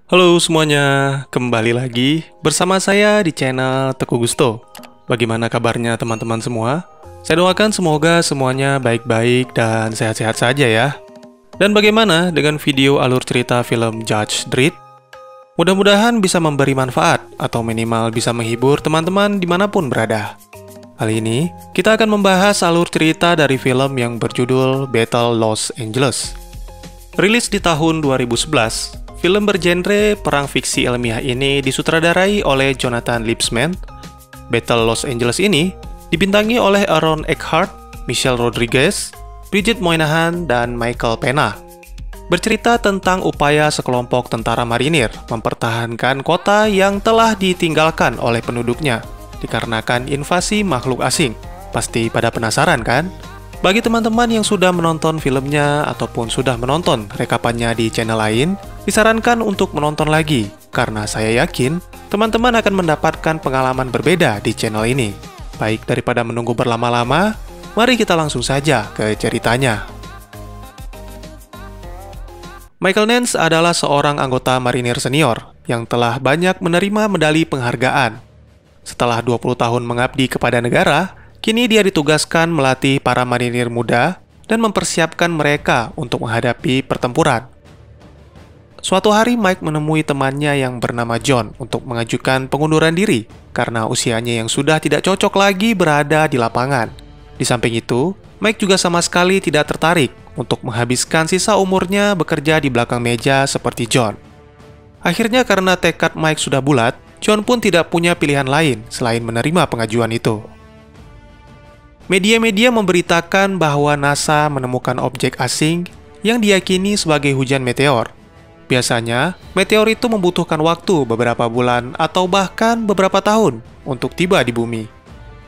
Halo semuanya, kembali lagi bersama saya di channel Teguh Gusto. Bagaimana kabarnya teman-teman semua? Saya doakan semoga semuanya baik-baik dan sehat-sehat saja ya. Dan bagaimana dengan video alur cerita film Judge Dredd? Mudah-mudahan bisa memberi manfaat atau minimal bisa menghibur teman-teman dimanapun berada. Kali ini, kita akan membahas alur cerita dari film yang berjudul Battle Los Angeles. Rilis di tahun 2011, film bergenre perang fiksi ilmiah ini disutradarai oleh Jonathan Liebsman. Battle Los Angeles ini dibintangi oleh Aaron Eckhart, Michelle Rodriguez, Bridget Moynahan, dan Michael Pena. Bercerita tentang upaya sekelompok tentara marinir mempertahankan kota yang telah ditinggalkan oleh penduduknya dikarenakan invasi makhluk asing. Pasti pada penasaran kan? Bagi teman-teman yang sudah menonton filmnya ataupun sudah menonton rekapannya di channel lain, disarankan untuk menonton lagi, karena saya yakin teman-teman akan mendapatkan pengalaman berbeda di channel ini. Baik daripada menunggu berlama-lama, mari kita langsung saja ke ceritanya. Michael Nance adalah seorang anggota marinir senior yang telah banyak menerima medali penghargaan. Setelah 20 tahun mengabdi kepada negara, kini dia ditugaskan melatih para marinir muda dan mempersiapkan mereka untuk menghadapi pertempuran. Suatu hari Mike menemui temannya yang bernama John untuk mengajukan pengunduran diri karena usianya yang sudah tidak cocok lagi berada di lapangan. Di samping itu, Mike juga sama sekali tidak tertarik untuk menghabiskan sisa umurnya bekerja di belakang meja seperti John. Akhirnya karena tekad Mike sudah bulat, John pun tidak punya pilihan lain selain menerima pengajuan itu. Media-media memberitakan bahwa NASA menemukan objek asing yang diyakini sebagai hujan meteor. Biasanya, meteor itu membutuhkan waktu beberapa bulan atau bahkan beberapa tahun untuk tiba di bumi.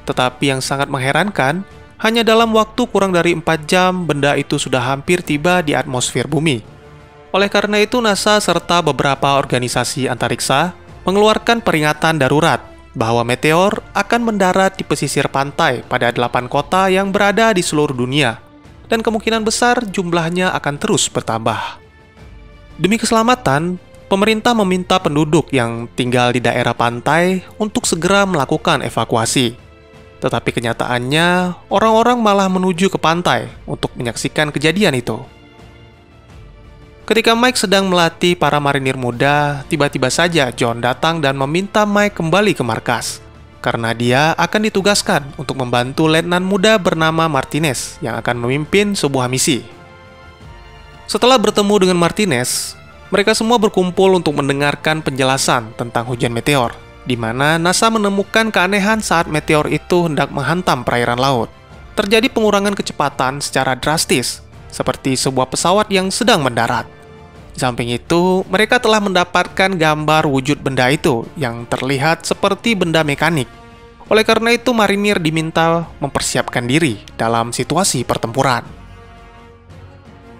Tetapi yang sangat mengherankan, hanya dalam waktu kurang dari 4 jam benda itu sudah hampir tiba di atmosfer bumi. Oleh karena itu, NASA serta beberapa organisasi antariksa mengeluarkan peringatan darurat bahwa meteor akan mendarat di pesisir pantai pada 8 kota yang berada di seluruh dunia, dan kemungkinan besar jumlahnya akan terus bertambah. Demi keselamatan, pemerintah meminta penduduk yang tinggal di daerah pantai untuk segera melakukan evakuasi. Tetapi kenyataannya, orang-orang malah menuju ke pantai untuk menyaksikan kejadian itu. Ketika Mike sedang melatih para marinir muda, tiba-tiba saja John datang dan meminta Mike kembali ke markas, karena dia akan ditugaskan untuk membantu letnan muda bernama Martinez yang akan memimpin sebuah misi. Setelah bertemu dengan Martinez, mereka semua berkumpul untuk mendengarkan penjelasan tentang hujan meteor, di mana NASA menemukan keanehan saat meteor itu hendak menghantam perairan laut. Terjadi pengurangan kecepatan secara drastis, seperti sebuah pesawat yang sedang mendarat. Di samping itu, mereka telah mendapatkan gambar wujud benda itu yang terlihat seperti benda mekanik. Oleh karena itu, marinir diminta mempersiapkan diri dalam situasi pertempuran.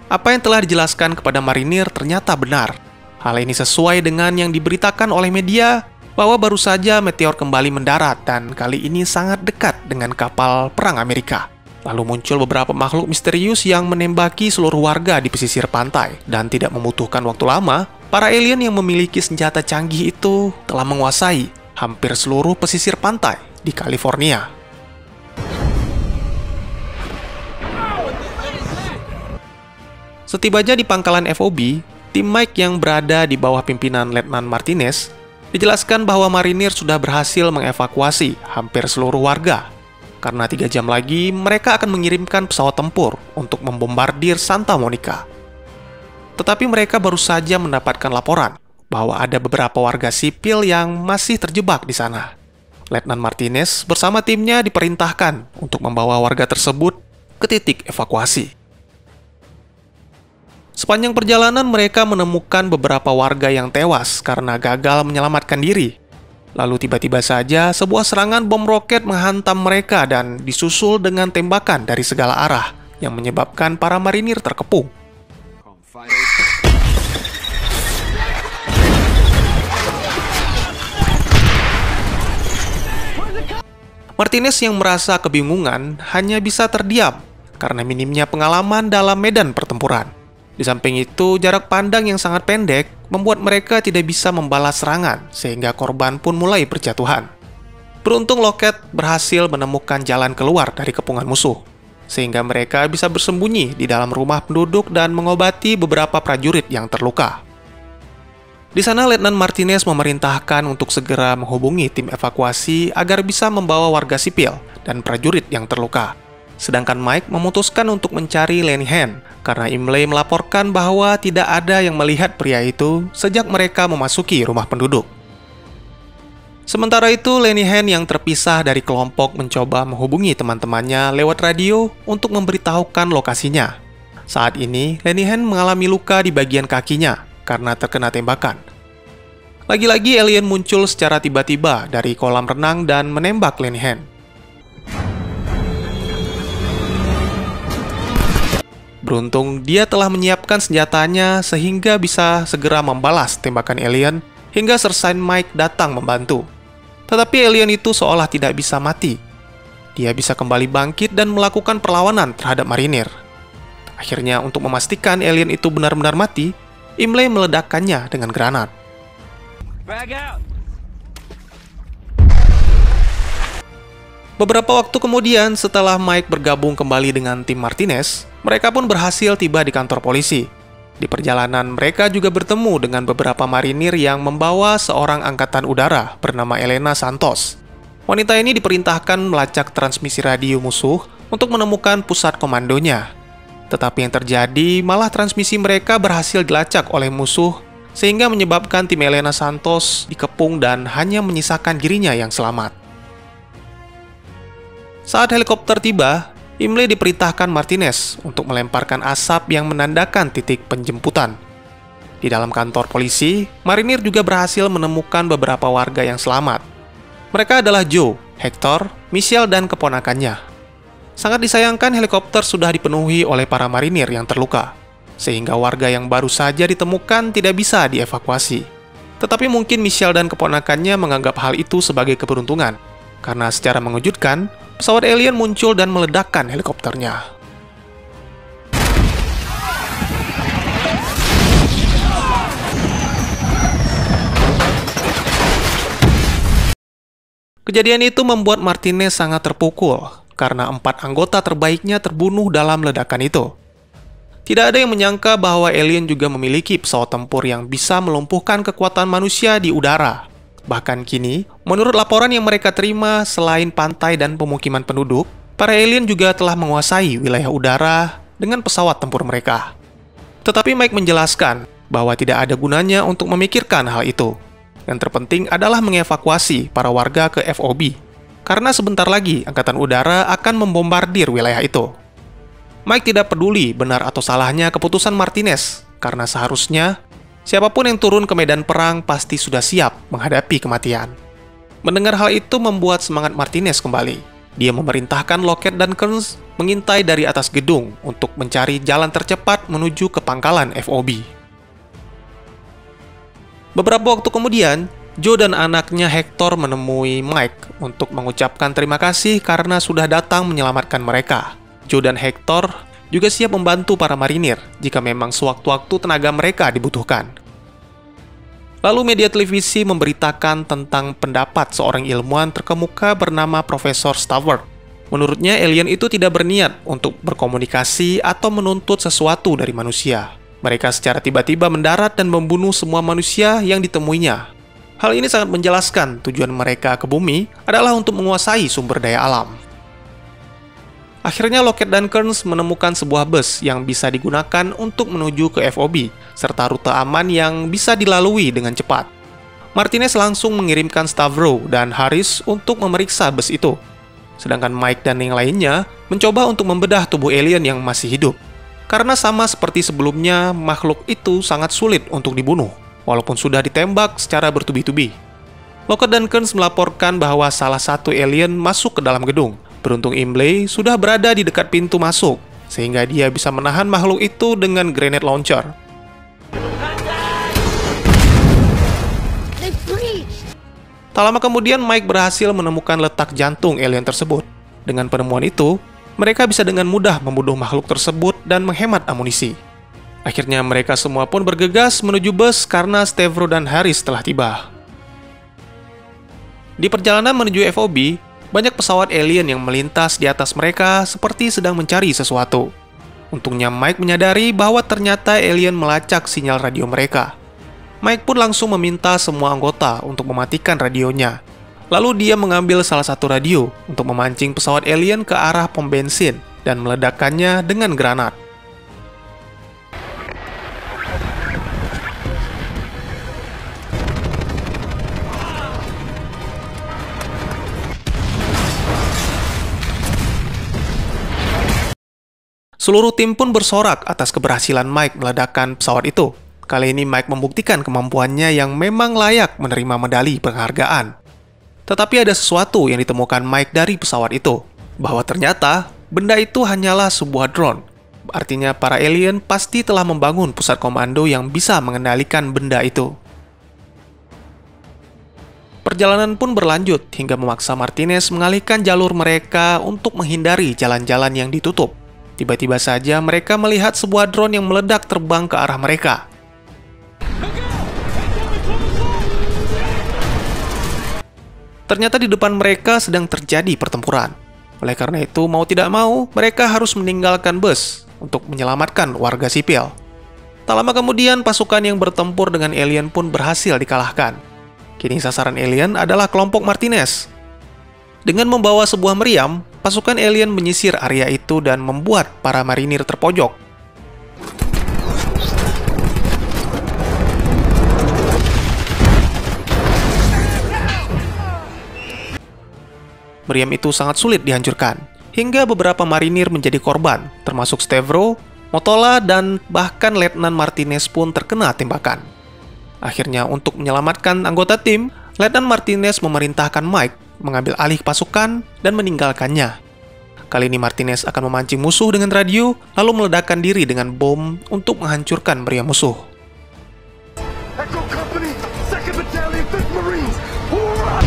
Apa yang telah dijelaskan kepada marinir ternyata benar. Hal ini sesuai dengan yang diberitakan oleh media bahwa baru saja meteor kembali mendarat dan kali ini sangat dekat dengan kapal perang Amerika. Lalu muncul beberapa makhluk misterius yang menembaki seluruh warga di pesisir pantai. Dan tidak membutuhkan waktu lama, para alien yang memiliki senjata canggih itu telah menguasai hampir seluruh pesisir pantai di California. Setibanya di pangkalan FOB, tim Mike yang berada di bawah pimpinan Letnan Martinez dijelaskan bahwa marinir sudah berhasil mengevakuasi hampir seluruh warga. Karena 3 jam lagi, mereka akan mengirimkan pesawat tempur untuk membombardir Santa Monica. Tetapi mereka baru saja mendapatkan laporan bahwa ada beberapa warga sipil yang masih terjebak di sana. Letnan Martinez bersama timnya diperintahkan untuk membawa warga tersebut ke titik evakuasi. Sepanjang perjalanan, mereka menemukan beberapa warga yang tewas karena gagal menyelamatkan diri. Lalu tiba-tiba saja sebuah serangan bom roket menghantam mereka dan disusul dengan tembakan dari segala arah yang menyebabkan para marinir terkepung. Martinez yang merasa kebingungan hanya bisa terdiam karena minimnya pengalaman dalam medan pertempuran. Di samping itu, jarak pandang yang sangat pendek membuat mereka tidak bisa membalas serangan, sehingga korban pun mulai berjatuhan. Beruntung Lockett berhasil menemukan jalan keluar dari kepungan musuh, sehingga mereka bisa bersembunyi di dalam rumah penduduk dan mengobati beberapa prajurit yang terluka. Di sana, Letnan Martinez memerintahkan untuk segera menghubungi tim evakuasi agar bisa membawa warga sipil dan prajurit yang terluka. Sedangkan Mike memutuskan untuk mencari Lenihan karena Imlay melaporkan bahwa tidak ada yang melihat pria itu sejak mereka memasuki rumah penduduk. Sementara itu, Lenihan yang terpisah dari kelompok mencoba menghubungi teman-temannya lewat radio untuk memberitahukan lokasinya. Saat ini, Lenihan mengalami luka di bagian kakinya karena terkena tembakan. Lagi-lagi alien muncul secara tiba-tiba dari kolam renang dan menembak Lenihan. Beruntung, dia telah menyiapkan senjatanya sehingga bisa segera membalas tembakan alien hingga Sergeant Mike datang membantu. Tetapi alien itu seolah tidak bisa mati. Dia bisa kembali bangkit dan melakukan perlawanan terhadap marinir. Akhirnya, untuk memastikan alien itu benar-benar mati, Imlay meledakkannya dengan granat. Beberapa waktu kemudian, setelah Mike bergabung kembali dengan tim Martinez, mereka pun berhasil tiba di kantor polisi. Di perjalanan, mereka juga bertemu dengan beberapa marinir yang membawa seorang angkatan udara bernama Elena Santos. Wanita ini diperintahkan melacak transmisi radio musuh untuk menemukan pusat komandonya. Tetapi yang terjadi, malah transmisi mereka berhasil dilacak oleh musuh, sehingga menyebabkan tim Elena Santos dikepung dan hanya menyisakan dirinya yang selamat. Saat helikopter tiba, Imlay diperintahkan Martinez untuk melemparkan asap yang menandakan titik penjemputan. Di dalam kantor polisi, marinir juga berhasil menemukan beberapa warga yang selamat. Mereka adalah Joe, Hector, Michelle, dan keponakannya. Sangat disayangkan helikopter sudah dipenuhi oleh para marinir yang terluka, sehingga warga yang baru saja ditemukan tidak bisa dievakuasi. Tetapi mungkin Michelle dan keponakannya menganggap hal itu sebagai keberuntungan, karena secara mengejutkan, pesawat alien muncul dan meledakkan helikopternya. Kejadian itu membuat Martinez sangat terpukul, karena 4 anggota terbaiknya terbunuh dalam ledakan itu. Tidak ada yang menyangka bahwa alien juga memiliki pesawat tempur yang bisa melumpuhkan kekuatan manusia di udara. Bahkan kini, menurut laporan yang mereka terima, selain pantai dan pemukiman penduduk, para alien juga telah menguasai wilayah udara dengan pesawat tempur mereka. Tetapi Mike menjelaskan bahwa tidak ada gunanya untuk memikirkan hal itu. Yang terpenting adalah mengevakuasi para warga ke FOB, karena sebentar lagi Angkatan Udara akan membombardir wilayah itu. Mike tidak peduli benar atau salahnya keputusan Martinez, karena seharusnya siapapun yang turun ke medan perang pasti sudah siap menghadapi kematian. Mendengar hal itu membuat semangat Martinez kembali. Dia memerintahkan Lockett dan Kearns mengintai dari atas gedung untuk mencari jalan tercepat menuju ke pangkalan FOB. Beberapa waktu kemudian, Joe dan anaknya Hector menemui Mike untuk mengucapkan terima kasih karena sudah datang menyelamatkan mereka. Joe dan Hector juga siap membantu para marinir jika memang sewaktu-waktu tenaga mereka dibutuhkan. Lalu media televisi memberitakan tentang pendapat seorang ilmuwan terkemuka bernama Profesor Stewart. Menurutnya, alien itu tidak berniat untuk berkomunikasi atau menuntut sesuatu dari manusia. Mereka secara tiba-tiba mendarat dan membunuh semua manusia yang ditemuinya. Hal ini sangat menjelaskan tujuan mereka ke bumi adalah untuk menguasai sumber daya alam. Akhirnya Lockett dan Kearns menemukan sebuah bus yang bisa digunakan untuk menuju ke FOB, serta rute aman yang bisa dilalui dengan cepat. Martinez langsung mengirimkan Stavro dan Harris untuk memeriksa bus itu. Sedangkan Mike dan yang lainnya mencoba untuk membedah tubuh alien yang masih hidup. Karena sama seperti sebelumnya, makhluk itu sangat sulit untuk dibunuh, walaupun sudah ditembak secara bertubi-tubi. Lockett dan Kearns melaporkan bahwa salah satu alien masuk ke dalam gedung. Beruntung Imlay sudah berada di dekat pintu masuk, sehingga dia bisa menahan makhluk itu dengan grenade launcher. Tak lama kemudian, Mike berhasil menemukan letak jantung alien tersebut. Dengan penemuan itu, mereka bisa dengan mudah membunuh makhluk tersebut dan menghemat amunisi. Akhirnya mereka semua pun bergegas menuju bus karena Stavro dan Harris telah tiba. Di perjalanan menuju FOB, banyak pesawat alien yang melintas di atas mereka seperti sedang mencari sesuatu. Untungnya Mike menyadari bahwa ternyata alien melacak sinyal radio mereka. Mike pun langsung meminta semua anggota untuk mematikan radionya. Lalu dia mengambil salah satu radio untuk memancing pesawat alien ke arah pom bensin dan meledakkannya dengan granat. Seluruh tim pun bersorak atas keberhasilan Mike meledakkan pesawat itu. Kali ini Mike membuktikan kemampuannya yang memang layak menerima medali penghargaan. Tetapi ada sesuatu yang ditemukan Mike dari pesawat itu, bahwa ternyata benda itu hanyalah sebuah drone. Artinya para alien pasti telah membangun pusat komando yang bisa mengendalikan benda itu. Perjalanan pun berlanjut hingga memaksa Martinez mengalihkan jalur mereka untuk menghindari jalan-jalan yang ditutup. Tiba-tiba saja mereka melihat sebuah drone yang meledak terbang ke arah mereka. Ternyata di depan mereka sedang terjadi pertempuran. Oleh karena itu, mau tidak mau, mereka harus meninggalkan bus untuk menyelamatkan warga sipil. Tak lama kemudian, pasukan yang bertempur dengan alien pun berhasil dikalahkan. Kini sasaran alien adalah kelompok Martinez. Dengan membawa sebuah meriam, pasukan alien menyisir area itu dan membuat para marinir terpojok. Meriam itu sangat sulit dihancurkan, hingga beberapa marinir menjadi korban, termasuk Stavro, Motola, dan bahkan Letnan Martinez pun terkena tembakan. Akhirnya untuk menyelamatkan anggota tim, Letnan Martinez memerintahkan Mike mengambil alih pasukan dan meninggalkannya. Kali ini Martinez akan memancing musuh dengan radio, lalu meledakkan diri dengan bom untuk menghancurkan meriam musuh. Echo Company, 2nd Battalion, 5th Marines, hurrah!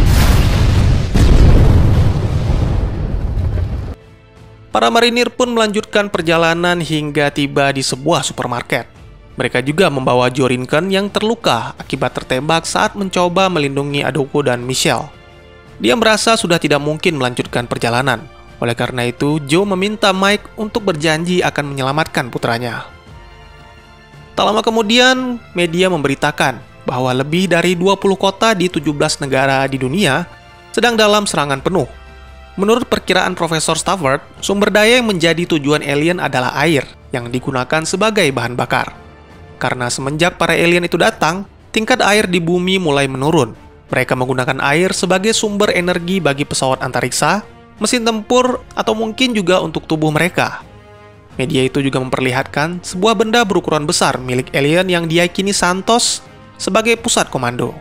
Para marinir pun melanjutkan perjalanan hingga tiba di sebuah supermarket. Mereka juga membawa Joe Rinken yang terluka akibat tertembak saat mencoba melindungi Adoko dan Michelle. Dia merasa sudah tidak mungkin melanjutkan perjalanan. Oleh karena itu, Joe meminta Mike untuk berjanji akan menyelamatkan putranya. Tak lama kemudian, media memberitakan bahwa lebih dari 20 kota di 17 negara di dunia sedang dalam serangan penuh. Menurut perkiraan Profesor Stafford, sumber daya yang menjadi tujuan alien adalah air yang digunakan sebagai bahan bakar. Karena semenjak para alien itu datang, tingkat air di bumi mulai menurun. Mereka menggunakan air sebagai sumber energi bagi pesawat antariksa, mesin tempur, atau mungkin juga untuk tubuh mereka. Media itu juga memperlihatkan sebuah benda berukuran besar milik alien yang diyakini Santos sebagai pusat komando.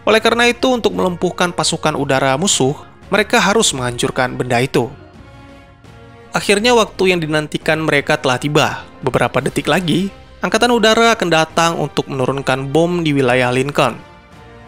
Oleh karena itu, untuk melumpuhkan pasukan udara musuh, mereka harus menghancurkan benda itu. Akhirnya waktu yang dinantikan mereka telah tiba. Beberapa detik lagi, Angkatan Udara akan datang untuk menurunkan bom di wilayah Lincoln.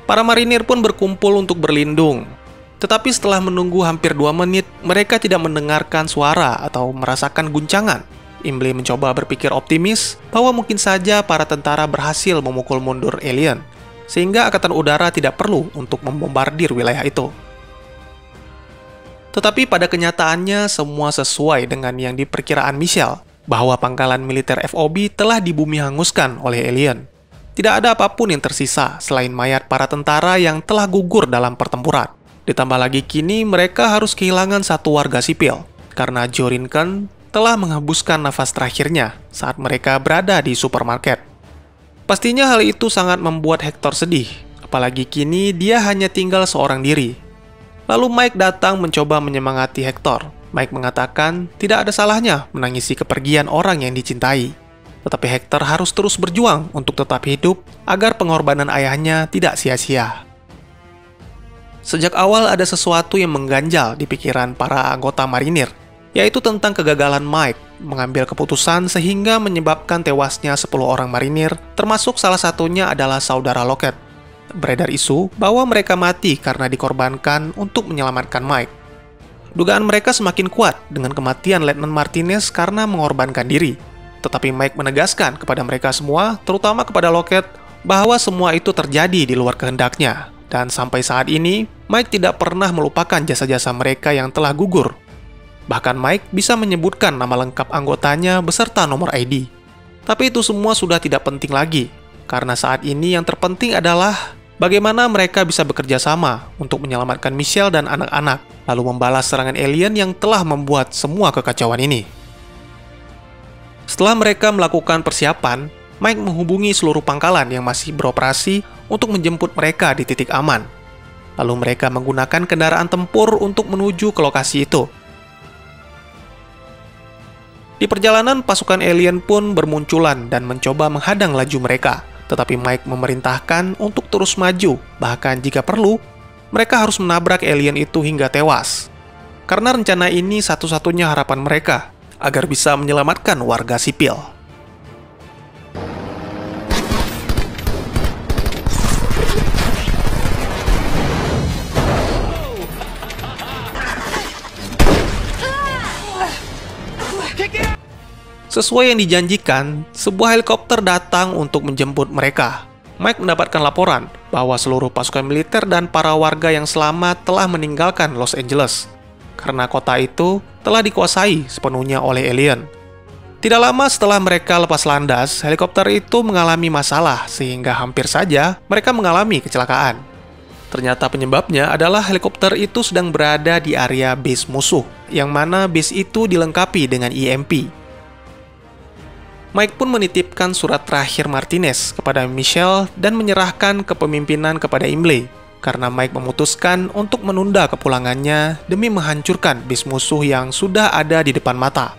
Para marinir pun berkumpul untuk berlindung. Tetapi setelah menunggu hampir 2 menit, mereka tidak mendengarkan suara atau merasakan guncangan. Imlay mencoba berpikir optimis bahwa mungkin saja para tentara berhasil memukul mundur alien, sehingga Angkatan Udara tidak perlu untuk membombardir wilayah itu. Tetapi pada kenyataannya semua sesuai dengan yang diperkiraan Michelle, bahwa pangkalan militer FOB telah dibumi hanguskan oleh alien. Tidak ada apapun yang tersisa selain mayat para tentara yang telah gugur dalam pertempuran. Ditambah lagi kini mereka harus kehilangan satu warga sipil, karena Joe Rinken telah menghembuskan nafas terakhirnya saat mereka berada di supermarket. Pastinya hal itu sangat membuat Hector sedih, apalagi kini dia hanya tinggal seorang diri. Lalu Mike datang mencoba menyemangati Hector. Mike mengatakan tidak ada salahnya menangisi kepergian orang yang dicintai. Tetapi Hector harus terus berjuang untuk tetap hidup agar pengorbanan ayahnya tidak sia-sia. Sejak awal ada sesuatu yang mengganjal di pikiran para anggota marinir, yaitu tentang kegagalan Mike mengambil keputusan sehingga menyebabkan tewasnya 10 orang marinir, termasuk salah satunya adalah saudara Lockett. Beredar isu bahwa mereka mati karena dikorbankan untuk menyelamatkan Mike. Dugaan mereka semakin kuat dengan kematian Letnan Martinez karena mengorbankan diri. Tetapi Mike menegaskan kepada mereka semua, terutama kepada Lockett, bahwa semua itu terjadi di luar kehendaknya. Dan sampai saat ini, Mike tidak pernah melupakan jasa-jasa mereka yang telah gugur. Bahkan Mike bisa menyebutkan nama lengkap anggotanya beserta nomor ID. Tapi itu semua sudah tidak penting lagi, karena saat ini yang terpenting adalah bagaimana mereka bisa bekerja sama untuk menyelamatkan Michelle dan anak-anak, lalu membalas serangan alien yang telah membuat semua kekacauan ini. Setelah mereka melakukan persiapan, Mike menghubungi seluruh pangkalan yang masih beroperasi untuk menjemput mereka di titik aman. Lalu mereka menggunakan kendaraan tempur untuk menuju ke lokasi itu. Di perjalanan, pasukan alien pun bermunculan dan mencoba menghadang laju mereka. Tetapi Mike memerintahkan untuk terus maju, bahkan jika perlu, mereka harus menabrak alien itu hingga tewas. Karena rencana ini satu-satunya harapan mereka, agar bisa menyelamatkan warga sipil. Sesuai yang dijanjikan, sebuah helikopter datang untuk menjemput mereka. Mike mendapatkan laporan bahwa seluruh pasukan militer dan para warga yang selamat telah meninggalkan Los Angeles, karena kota itu telah dikuasai sepenuhnya oleh alien. Tidak lama setelah mereka lepas landas, helikopter itu mengalami masalah sehingga hampir saja mereka mengalami kecelakaan. Ternyata penyebabnya adalah helikopter itu sedang berada di area base musuh, yang mana base itu dilengkapi dengan EMP. Mike pun menitipkan surat terakhir Martinez kepada Michelle dan menyerahkan kepemimpinan kepada Imlay, karena Mike memutuskan untuk menunda kepulangannya demi menghancurkan base musuh yang sudah ada di depan mata.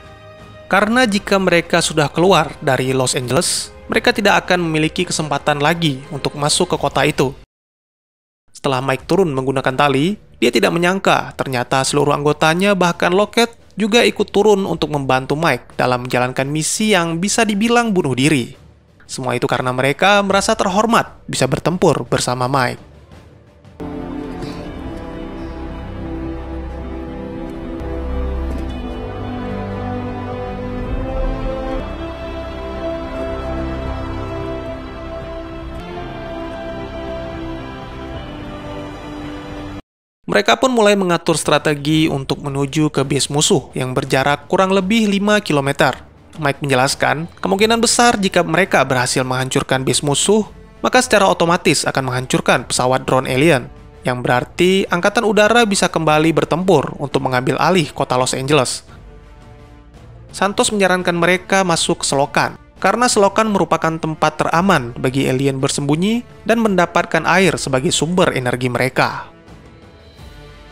Karena jika mereka sudah keluar dari Los Angeles, mereka tidak akan memiliki kesempatan lagi untuk masuk ke kota itu. Setelah Mike turun menggunakan tali, dia tidak menyangka ternyata seluruh anggotanya, bahkan Lockett, juga ikut turun untuk membantu Mike dalam menjalankan misi yang bisa dibilang bunuh diri. Semua itu karena mereka merasa terhormat bisa bertempur bersama Mike. Mereka pun mulai mengatur strategi untuk menuju ke base musuh yang berjarak kurang lebih 5 km. Mike menjelaskan, kemungkinan besar jika mereka berhasil menghancurkan base musuh, maka secara otomatis akan menghancurkan pesawat drone alien, yang berarti Angkatan Udara bisa kembali bertempur untuk mengambil alih kota Los Angeles. Santos menyarankan mereka masuk ke selokan, karena selokan merupakan tempat teraman bagi alien bersembunyi dan mendapatkan air sebagai sumber energi mereka.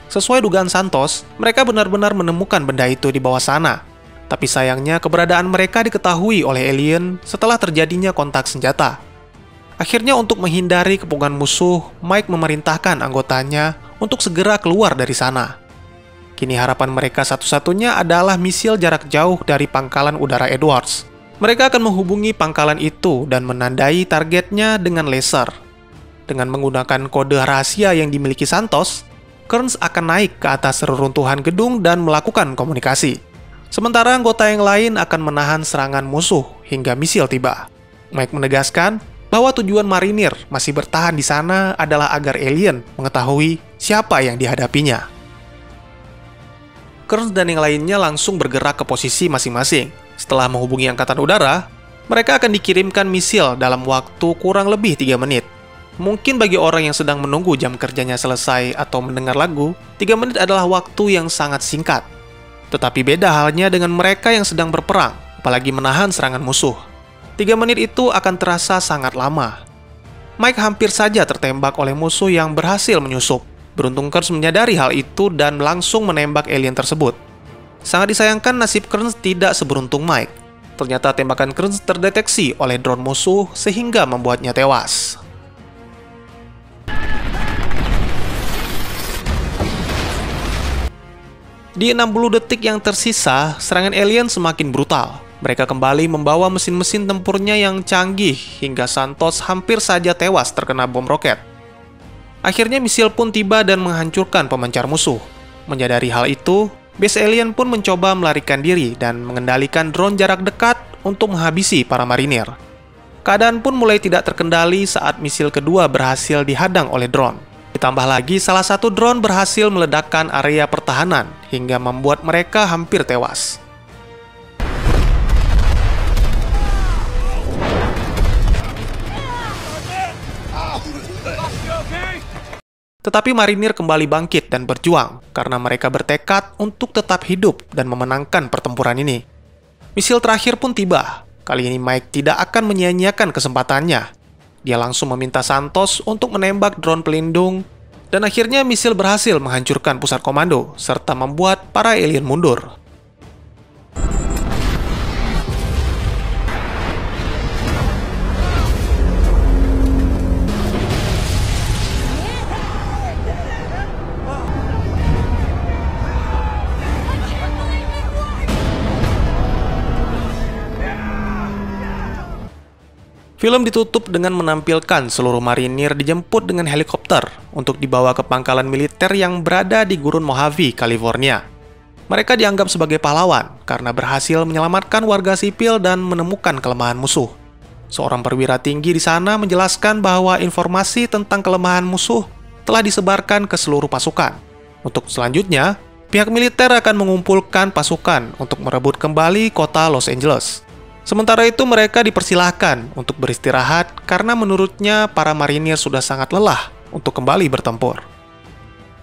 Sesuai dugaan Santos, mereka benar-benar menemukan benda itu di bawah sana. Tapi sayangnya keberadaan mereka diketahui oleh alien setelah terjadinya kontak senjata. Akhirnya untuk menghindari kepungan musuh, Mike memerintahkan anggotanya untuk segera keluar dari sana. Kini harapan mereka satu-satunya adalah misil jarak jauh dari pangkalan udara Edwards. Mereka akan menghubungi pangkalan itu dan menandai targetnya dengan laser. Dengan menggunakan kode rahasia yang dimiliki Santos, Kearns akan naik ke atas reruntuhan gedung dan melakukan komunikasi. Sementara anggota yang lain akan menahan serangan musuh hingga misil tiba. Mike menegaskan bahwa tujuan marinir masih bertahan di sana adalah agar alien mengetahui siapa yang dihadapinya. Kearns dan yang lainnya langsung bergerak ke posisi masing-masing. Setelah menghubungi Angkatan Udara, mereka akan dikirimkan misil dalam waktu kurang lebih 3 menit. Mungkin bagi orang yang sedang menunggu jam kerjanya selesai atau mendengar lagu, 3 menit adalah waktu yang sangat singkat. Tetapi beda halnya dengan mereka yang sedang berperang, apalagi menahan serangan musuh. 3 menit itu akan terasa sangat lama. Mike hampir saja tertembak oleh musuh yang berhasil menyusup. Beruntung Kearns menyadari hal itu dan langsung menembak alien tersebut. Sangat disayangkan nasib Kearns tidak seberuntung Mike. Ternyata tembakan Kearns terdeteksi oleh drone musuh sehingga membuatnya tewas. Di 60 detik yang tersisa, serangan alien semakin brutal. Mereka kembali membawa mesin-mesin tempurnya yang canggih hingga Santos hampir saja tewas terkena bom roket. Akhirnya misil pun tiba dan menghancurkan pemancar musuh. Menyadari hal itu, base alien pun mencoba melarikan diri dan mengendalikan drone jarak dekat untuk menghabisi para marinir. Keadaan pun mulai tidak terkendali saat misil kedua berhasil dihadang oleh drone. Ditambah lagi, salah satu drone berhasil meledakkan area pertahanan hingga membuat mereka hampir tewas. Tetapi marinir kembali bangkit dan berjuang karena mereka bertekad untuk tetap hidup dan memenangkan pertempuran ini. Misil terakhir pun tiba. Kali ini Mike tidak akan menyia-nyiakan kesempatannya. Dia langsung meminta Santos untuk menembak drone pelindung, dan akhirnya misil berhasil menghancurkan pusat komando serta membuat para alien mundur. Film ditutup dengan menampilkan seluruh marinir dijemput dengan helikopter untuk dibawa ke pangkalan militer yang berada di Gurun Mojave, California. Mereka dianggap sebagai pahlawan karena berhasil menyelamatkan warga sipil dan menemukan kelemahan musuh. Seorang perwira tinggi di sana menjelaskan bahwa informasi tentang kelemahan musuh telah disebarkan ke seluruh pasukan. Untuk selanjutnya, pihak militer akan mengumpulkan pasukan untuk merebut kembali kota Los Angeles. Sementara itu mereka dipersilahkan untuk beristirahat karena menurutnya para marinir sudah sangat lelah untuk kembali bertempur.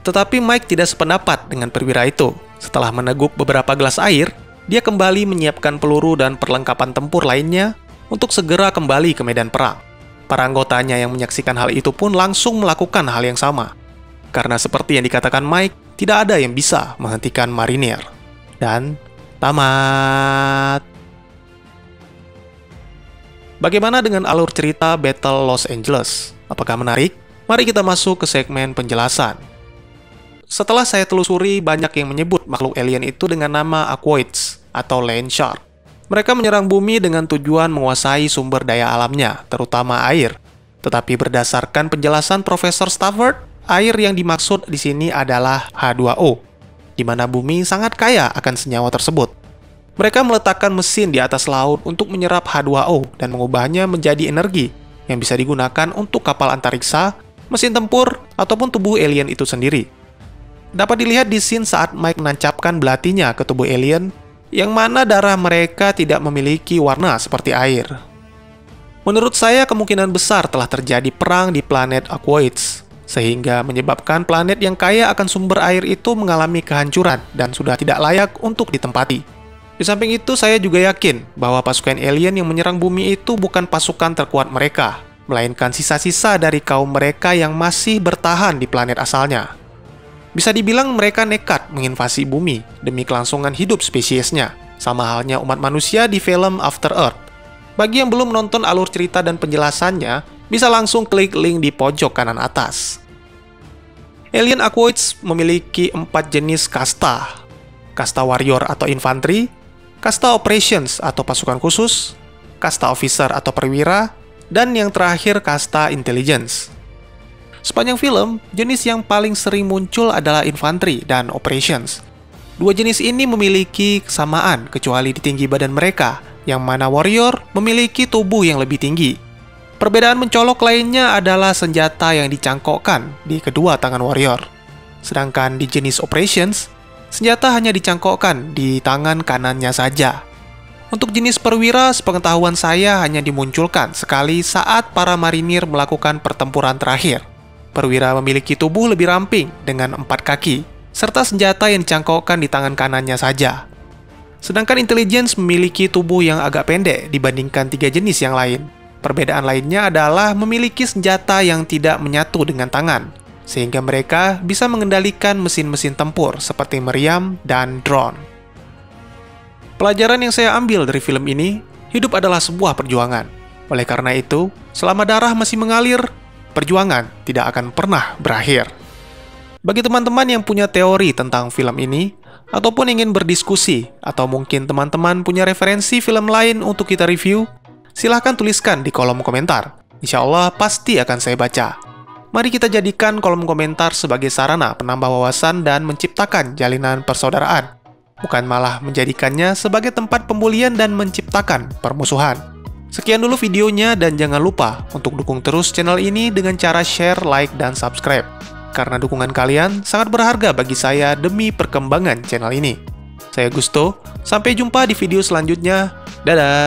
Tetapi Mike tidak sependapat dengan perwira itu. Setelah meneguk beberapa gelas air, dia kembali menyiapkan peluru dan perlengkapan tempur lainnya untuk segera kembali ke medan perang. Para anggotanya yang menyaksikan hal itu pun langsung melakukan hal yang sama. Karena seperti yang dikatakan Mike, tidak ada yang bisa menghentikan marinir. Dan tamat. Bagaimana dengan alur cerita Battle Los Angeles? Apakah menarik? Mari kita masuk ke segmen penjelasan. Setelah saya telusuri, banyak yang menyebut makhluk alien itu dengan nama Aquoids atau Land Shark. Mereka menyerang bumi dengan tujuan menguasai sumber daya alamnya, terutama air. Tetapi berdasarkan penjelasan Profesor Stafford, air yang dimaksud di sini adalah H2O, di mana bumi sangat kaya akan senyawa tersebut. Mereka meletakkan mesin di atas laut untuk menyerap H2O dan mengubahnya menjadi energi yang bisa digunakan untuk kapal antariksa, mesin tempur, ataupun tubuh alien itu sendiri. Dapat dilihat di scene saat Mike menancapkan belatinya ke tubuh alien, yang mana darah mereka tidak memiliki warna seperti air. Menurut saya, kemungkinan besar telah terjadi perang di planet Aquoids, sehingga menyebabkan planet yang kaya akan sumber air itu mengalami kehancuran dan sudah tidak layak untuk ditempati. Di samping itu, saya juga yakin bahwa pasukan alien yang menyerang bumi itu bukan pasukan terkuat mereka, melainkan sisa-sisa dari kaum mereka yang masih bertahan di planet asalnya. Bisa dibilang mereka nekat menginvasi bumi demi kelangsungan hidup spesiesnya, sama halnya umat manusia di film After Earth. Bagi yang belum menonton alur cerita dan penjelasannya, bisa langsung klik link di pojok kanan atas. Alien Aquoids memiliki 4 jenis kasta. Kasta warrior atau infanteri, kasta operations atau pasukan khusus, kasta officer atau perwira, dan yang terakhir kasta intelligence. Sepanjang film, jenis yang paling sering muncul adalah infanteri dan operations. Dua jenis ini memiliki kesamaan kecuali di tinggi badan mereka, yang mana warrior memiliki tubuh yang lebih tinggi. Perbedaan mencolok lainnya adalah senjata yang dicangkokkan di kedua tangan warrior. Sedangkan di jenis operations, senjata hanya dicangkokkan di tangan kanannya saja. Untuk jenis perwira, sepengetahuan saya hanya dimunculkan sekali saat para marinir melakukan pertempuran terakhir. Perwira memiliki tubuh lebih ramping dengan 4 kaki, serta senjata yang dicangkokkan di tangan kanannya saja. Sedangkan intelligence memiliki tubuh yang agak pendek dibandingkan 3 jenis yang lain. Perbedaan lainnya adalah memiliki senjata yang tidak menyatu dengan tangan, sehingga mereka bisa mengendalikan mesin-mesin tempur seperti meriam dan drone. Pelajaran yang saya ambil dari film ini, hidup adalah sebuah perjuangan. Oleh karena itu, selama darah masih mengalir, perjuangan tidak akan pernah berakhir. Bagi teman-teman yang punya teori tentang film ini, ataupun ingin berdiskusi, atau mungkin teman-teman punya referensi film lain untuk kita review, silahkan tuliskan di kolom komentar. Insya Allah pasti akan saya baca. Mari kita jadikan kolom komentar sebagai sarana penambah wawasan dan menciptakan jalinan persaudaraan. bukan malah menjadikannya sebagai tempat pembulian dan menciptakan permusuhan. Sekian dulu videonya dan jangan lupa untuk dukung terus channel ini dengan cara share, like, dan subscribe. Karena dukungan kalian sangat berharga bagi saya demi perkembangan channel ini. Saya Gusto, sampai jumpa di video selanjutnya. Dadah!